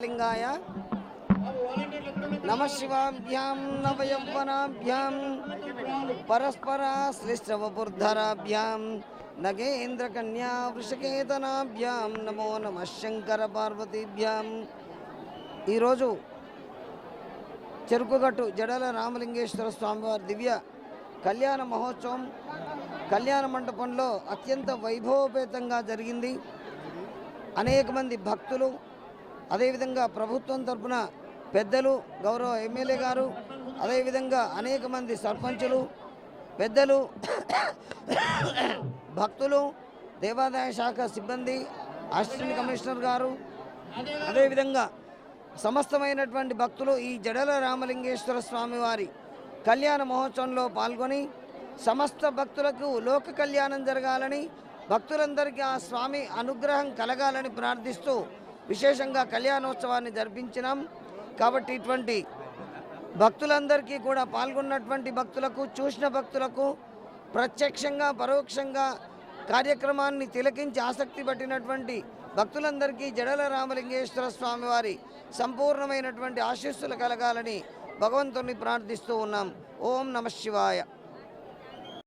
लिंगाय नमः शिवाभ्यां नवयौवनाभ्यां परस्पराश्लिष्टवपुर्धराभ्यां नगेन्द्रकन्या वृषकेतनाभ्यां नमो नमः शंकर पार्वतीभ्यां ఈరోజు చెరుకుగట్టు జడల రామలింగేశ్వర స్వామివారి దివ్య కళ్యాణ మహోత్సవం కళ్యాణ మండపంలో అత్యంత వైభవపేతంగా జరిగింది. అనేక మంది భక్తులు, అదేవిధంగా ప్రభుత్వం తరపున పెద్దలు, గౌరవ ఎమ్మెల్యే గారు, అదేవిధంగా అనేక మంది సర్పంచులు, పెద్దలు, భక్తులు, దేవాదాయ శాఖ సిబ్బంది, అసిస్టెంట్ కమిషనర్ గారు, అదేవిధంగా సమస్తమైనటువంటి భక్తులు ఈ జడల రామలింగేశ్వర స్వామివారి కళ్యాణ మహోత్సవంలో పాల్గొని సమస్త భక్తులకు లోక కళ్యాణం జరగాలని, భక్తులందరికీ ఆ స్వామి అనుగ్రహం కలగాలని ప్రార్థిస్తూ విశేషంగా కళ్యాణోత్సవాన్ని జరిపించినాం. కాబట్టి ఇటువంటి భక్తులందరికీ కూడా పాల్గొన్నటువంటి భక్తులకు, చూసిన భక్తులకు, ప్రత్యక్షంగా పరోక్షంగా కార్యక్రమాన్ని తిలకించి ఆసక్తి పట్టినటువంటి భక్తులందరికీ జడల రామలింగేశ్వర స్వామివారి సంపూర్ణమైనటువంటి ఆశీస్సులు కలగాలని భగవంతుని ప్రార్థిస్తూ ఉన్నాం. ఓం నమః శివాయ.